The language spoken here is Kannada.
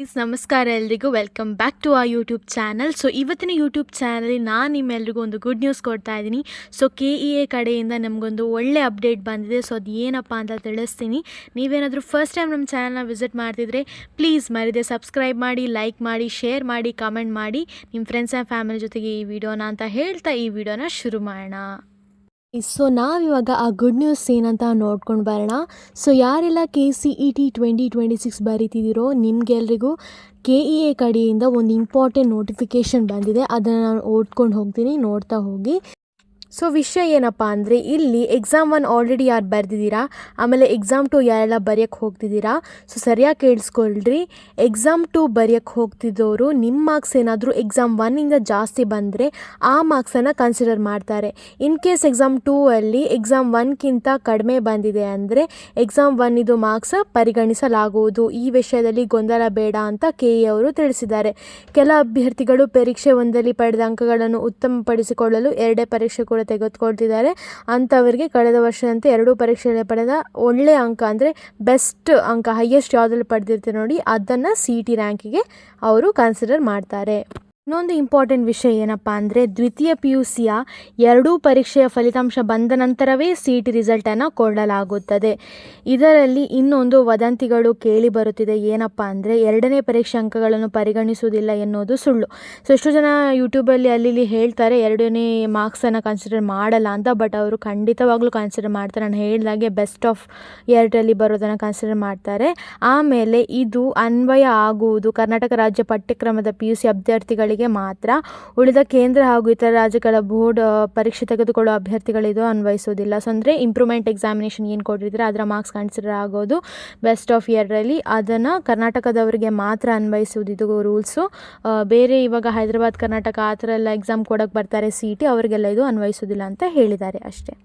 ನಮಸ್ಕಾರ ಎಲ್ರಿಗೂ ವೆಲ್ಕಮ್ ಬ್ಯಾಕ್ ಟು ಆ ಯೂಟ್ಯೂಬ್ ಚಾನಲ್. ಸೊ ಇವತ್ತಿನ ಯೂಟ್ಯೂಬ್ ಚಾನಲಲ್ಲಿ ನಾನು ನಿಮ್ಮೆಲ್ರಿಗೂ ಒಂದು ಗುಡ್ ನ್ಯೂಸ್ ಕೊಡ್ತಾ ಇದ್ದೀನಿ. ಸೊ KEA ಕಡೆಯಿಂದ ನಮಗೊಂದು ಒಳ್ಳೆ ಅಪ್ಡೇಟ್ ಬಂದಿದೆ. ಸೊ ಅದು ಏನಪ್ಪ ಅಂತ ತಿಳಿಸ್ತೀನಿ. ನೀವೇನಾದರೂ ಫಸ್ಟ್ ಟೈಮ್ ನಮ್ಮ ಚಾನಲ್ನ ವಿಸಿಟ್ ಮಾಡ್ತಿದ್ರೆ ಪ್ಲೀಸ್ ಮರಿದೆ ಸಬ್ಸ್ಕ್ರೈಬ್ ಮಾಡಿ, ಲೈಕ್ ಮಾಡಿ, ಶೇರ್ ಮಾಡಿ, ಕಮೆಂಟ್ ಮಾಡಿ ನಿಮ್ಮ ಫ್ರೆಂಡ್ಸ್ ಆ್ಯಂಡ್ ಫ್ಯಾಮಿಲಿ ಜೊತೆಗೆ ಈ ವಿಡಿಯೋನ ಅಂತ ಹೇಳ್ತಾ ಈ ವಿಡಿಯೋನ ಶುರು ಮಾಡೋಣ. ಸೊ ನಾವಿವಾಗ ಆ ಗುಡ್ ನ್ಯೂಸ್ ಏನಂತ ನೋಡ್ಕೊಂಡು ಬರೋಣ. ಸೊ ಯಾರೆಲ್ಲ KCET 2026 ಬರೀತಿದ್ದೀರೋ ನಿಮಗೆಲ್ರಿಗೂ KEA ಕಡೆಯಿಂದ ಒಂದು ಇಂಪಾರ್ಟೆಂಟ್ ನೋಟಿಫಿಕೇಷನ್ ಬಂದಿದೆ. ಅದನ್ನು ನಾನು ಓದ್ಕೊಂಡು ಹೋಗ್ತೀನಿ, ನೋಡ್ತಾ ಹೋಗಿ. ಸೊ ವಿಷಯ ಏನಪ್ಪ ಅಂದರೆ ಇಲ್ಲಿ ಎಕ್ಸಾಮ್ 1 ಆಲ್ರೆಡಿ ಯಾರು ಬರೆದಿದ್ದೀರಾ, ಆಮೇಲೆ ಎಕ್ಸಾಮ್ 2 ಯಾರೆಲ್ಲ ಬರೆಯೋಕ್ಕೆ ಹೋಗ್ತಿದ್ದೀರಾ, ಸೊ ಸರಿಯಾಗಿ ಕೇಳಿಸ್ಕೊಳ್ರಿ. ಎಕ್ಸಾಮ್ 2 ಬರೆಯೋಕ್ಕೆ ಹೋಗ್ತಿದ್ದವರು ನಿಮ್ಮ ಮಾರ್ಕ್ಸ್ ಏನಾದರೂ ಎಕ್ಸಾಮ್ 1ಇಂದ ಜಾಸ್ತಿ ಬಂದರೆ ಆ ಮಾರ್ಕ್ಸನ್ನು ಕನ್ಸಿಡರ್ ಮಾಡ್ತಾರೆ. ಇನ್ ಕೇಸ್ ಎಕ್ಸಾಮ್ 2 ಅಲ್ಲಿ ಎಕ್ಸಾಮ್ 1ಕ್ಕಿಂತ ಕಡಿಮೆ ಬಂದಿದೆ ಅಂದರೆ ಎಕ್ಸಾಮ್ 1 ಮಾರ್ಕ್ಸ್ ಪರಿಗಣಿಸಲಾಗುವುದು. ಈ ವಿಷಯದಲ್ಲಿ ಗೊಂದಲ ಬೇಡ ಅಂತ KEA ಅವರು ತಿಳಿಸಿದ್ದಾರೆ. ಕೆಲ ಅಭ್ಯರ್ಥಿಗಳು ಪರೀಕ್ಷೆ 1ರಲ್ಲಿ ಪಡೆದ ಅಂಕಗಳನ್ನು ಉತ್ತಮಪಡಿಸಿಕೊಳ್ಳಲು ಎರಡೇ ಪರೀಕ್ಷೆ ಕೂಡ ತೆಗೆದುಕೊಳ್ತಿದ್ದಾರೆ. ಅಂಥವರಿಗೆ ಕಳೆದ ವರ್ಷದಂತೆ 2 ಪರೀಕ್ಷೆಯಲ್ಲಿ ಪಡೆದ ಒಳ್ಳೆಯ ಅಂಕ ಅಂದರೆ ಬೆಸ್ಟ್ ಅಂಕ ಹೈಯೆಸ್ಟ್ ಯಾವುದ್ರಲ್ಲಿ ಪಡೆದಿರ್ತಾರೆ ನೋಡಿ ಅದನ್ನು CET ರ್ಯಾಂಕಿಗೆ ಅವರು ಕನ್ಸಿಡರ್ ಮಾಡ್ತಾರೆ. ಇನ್ನೊಂದು ಇಂಪಾರ್ಟೆಂಟ್ ವಿಷಯ ಏನಪ್ಪ ಅಂದರೆ ದ್ವಿತೀಯ PUCಯ 2 ಪರೀಕ್ಷೆಯ ಫಲಿತಾಂಶ ಬಂದ ನಂತರವೇ CET ರಿಸಲ್ಟನ್ನು ಕೊಡಲಾಗುತ್ತದೆ. ಇದರಲ್ಲಿ ಇನ್ನೊಂದು ವದಂತಿಗಳು ಕೇಳಿ ಬರುತ್ತಿದೆ. ಏನಪ್ಪ ಅಂದರೆ 2ನೇ ಪರೀಕ್ಷೆ ಅಂಕಗಳನ್ನು ಪರಿಗಣಿಸುವುದಿಲ್ಲ ಎನ್ನುವುದು ಸುಳ್ಳು. ಸೊ ಎಷ್ಟು ಜನ ಯೂಟ್ಯೂಬಲ್ಲಿ ಅಲ್ಲಿ ಹೇಳ್ತಾರೆ 2ನೇ ಮಾರ್ಕ್ಸನ್ನು ಕನ್ಸಿಡರ್ ಮಾಡಲ್ಲ ಅಂತ, ಬಟ್ ಅವರು ಖಂಡಿತವಾಗ್ಲೂ ಕನ್ಸಿಡರ್ ಮಾಡ್ತಾರೆ. ನಾನು ಹೇಳಿದಾಗೆ ಬೆಸ್ಟ್ ಆಫ್ 2ರಲ್ಲಿ ಬರೋದನ್ನು ಕನ್ಸಿಡರ್ ಮಾಡ್ತಾರೆ. ಆಮೇಲೆ ಇದು ಅನ್ವಯ ಆಗುವುದು ಕರ್ನಾಟಕ ರಾಜ್ಯ ಪಠ್ಯಕ್ರಮದ PUC ಅಭ್ಯರ್ಥಿಗಳಿಗೆ ಮಾತ್ರ. ಉಳಿದ ಕೇಂದ್ರ ಹಾಗೂ ಇತರ ರಾಜ್ಯಗಳ ಬೋರ್ಡ್ ಪರೀಕ್ಷೆ ತೆಗೆದುಕೊಳ್ಳುವ ಅಭ್ಯರ್ಥಿಗಳಿದು ಅನ್ವಯಿಸೋದಿಲ್ಲ. ಸೊ ಅಂದರೆ ಇಂಪ್ರೂವ್ಮೆಂಟ್ ಎಕ್ಸಾಮಿನೇಷನ್ ಏನು ಕೊಟ್ಟಿದ್ರೆ ಅದರ ಮಾರ್ಕ್ಸ್ ಕನ್ಸಿಡರ್ ಆಗೋದು ಬೆಸ್ಟ್ ಆಫ್ 2ರಲ್ಲಿ, ಅದನ್ನು ಕರ್ನಾಟಕದವರಿಗೆ ಮಾತ್ರ ಅನ್ವಯಿಸೋದು ಇದು ರೂಲ್ಸು. ಬೇರೆ ಇವಾಗ ಹೈದರಾಬಾದ್, ಕರ್ನಾಟಕ ಆ ಥರ ಎಲ್ಲ ಎಕ್ಸಾಮ್ ಕೊಡೋಕ್ಕೆ ಬರ್ತಾರೆ CET ಅವರಿಗೆಲ್ಲ ಇದು ಅನ್ವಯಿಸೋದಿಲ್ಲ ಅಂತ ಹೇಳಿದ್ದಾರೆ ಅಷ್ಟೇ.